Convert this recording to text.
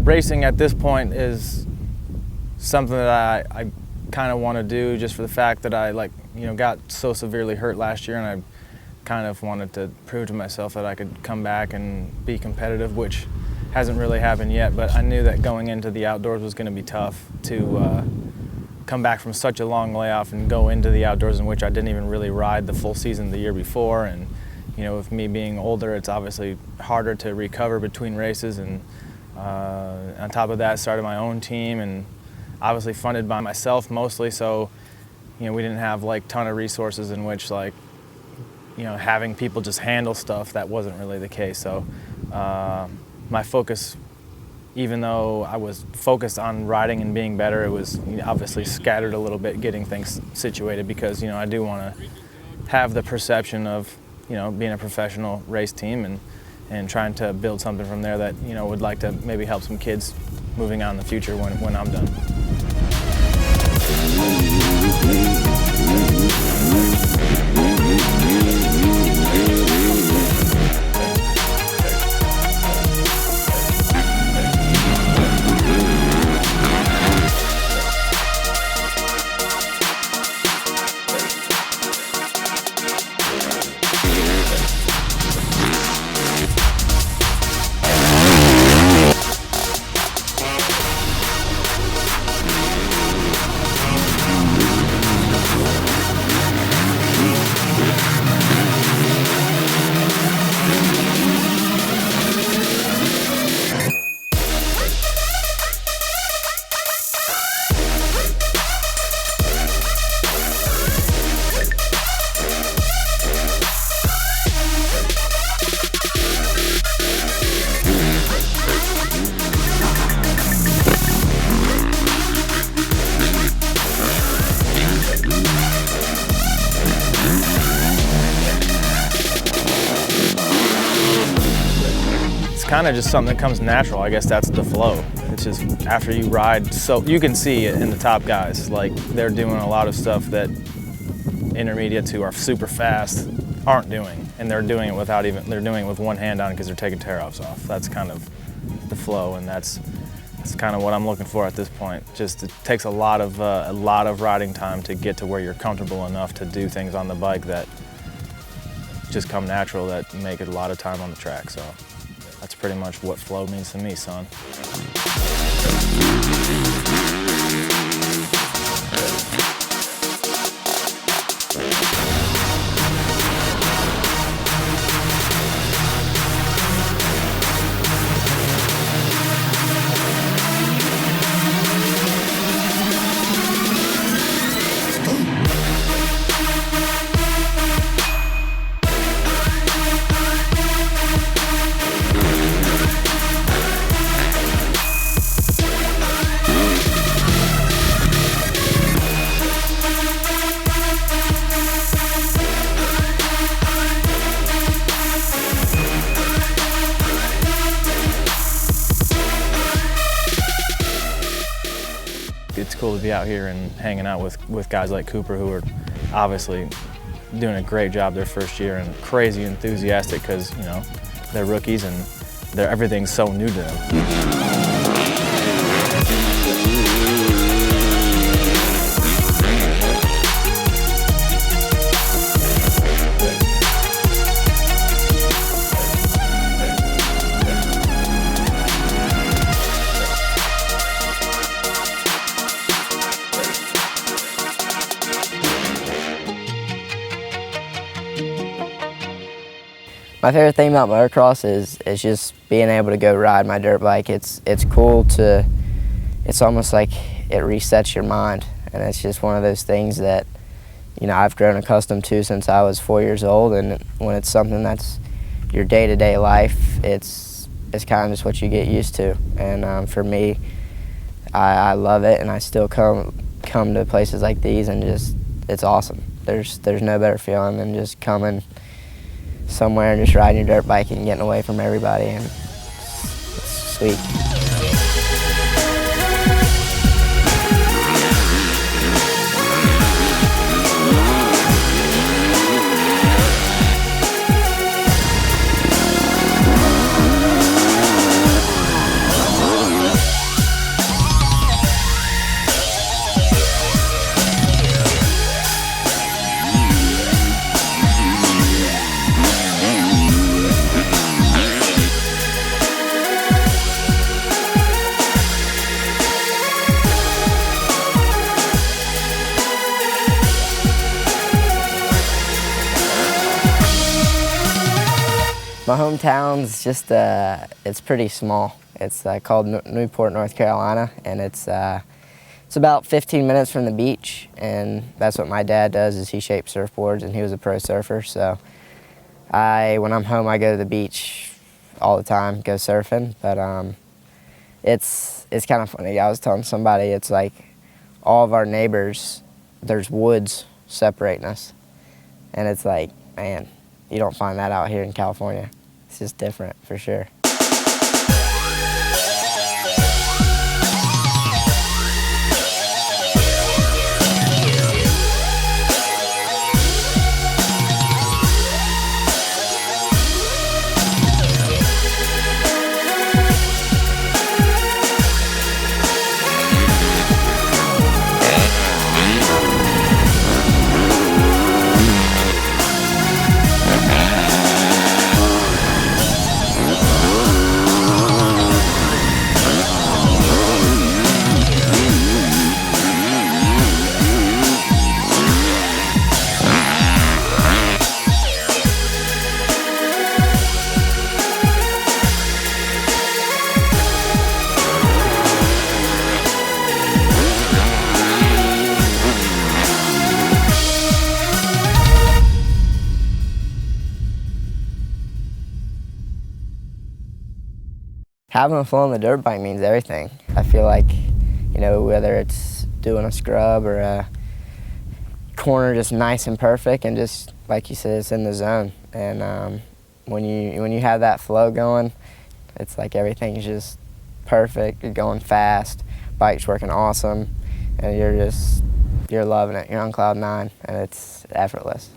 racing at this point is something that I kind of want to do, just for the fact that I got so severely hurt last year, and I kind of wanted to prove to myself that I could come back and be competitive, which hasn't really happened yet. But I knew that going into the outdoors was going to be tough to come back from such a long layoff and go into the outdoors, in which I didn't even really ride the full season the year before. And with me being older, it's obviously harder to recover between races. And on top of that, I started my own team, and obviously funded by myself mostly. So we didn't have ton of resources in which having people just handle stuff. That wasn't really the case. So my focus, even though I was focused on riding and being better, it was obviously scattered a little bit getting things situated, because I do want to have the perception of being a professional race team, and trying to build something from there that would like to maybe help some kids moving on in the future when I'm done. Kind of just something that comes natural. I guess that's the flow. It's just after you ride, so you can see it in the top guys. They're doing a lot of stuff that intermediates who are super fast aren't doing, and they're doing it they're doing it with one hand on because they're taking tear-offs off. That's kind of the flow, and that's kind of what I'm looking for at this point. Just it takes a lot of riding time to get to where you're comfortable enough to do things on the bike that just come natural, that make it a lot of time on the track. So that's pretty much what flow means to me, son. It's cool to be out here and hanging out with guys like Cooper, who are obviously doing a great job their first year, and crazy enthusiastic because they're rookies and everything's so new to them. My favorite thing about motocross is just being able to go ride my dirt bike. It's cool to, it's almost like it resets your mind, and it's just one of those things that I've grown accustomed to since I was 4 years old. And when it's something that's your day-to-day life, it's kind of just what you get used to. And for me, I love it, and I still come to places like these, and it's awesome. There's no better feeling than just coming somewhere and just riding your dirt bike and getting away from everybody, and it's sweet. My hometown's just, it's pretty small. It's called Newport, North Carolina, and it's about 15 minutes from the beach, and that's what my dad does, is he shapes surfboards, and he was a pro surfer, so when I'm home, I go to the beach all the time, go surfing, but it's kind of funny. I was telling somebody, it's like all of our neighbors, there's woods separating us, and it's like, man, you don't find that out here in California. It's just different, for sure. Having a flow on the dirt bike means everything. I feel like, you know, whether it's doing a scrub or a corner just nice and perfect, and just, like you said, it's in the zone. And when you have that flow going, it's like everything's just perfect. You're going fast, bike's working awesome, and you're loving it. You're on cloud 9, and it's effortless.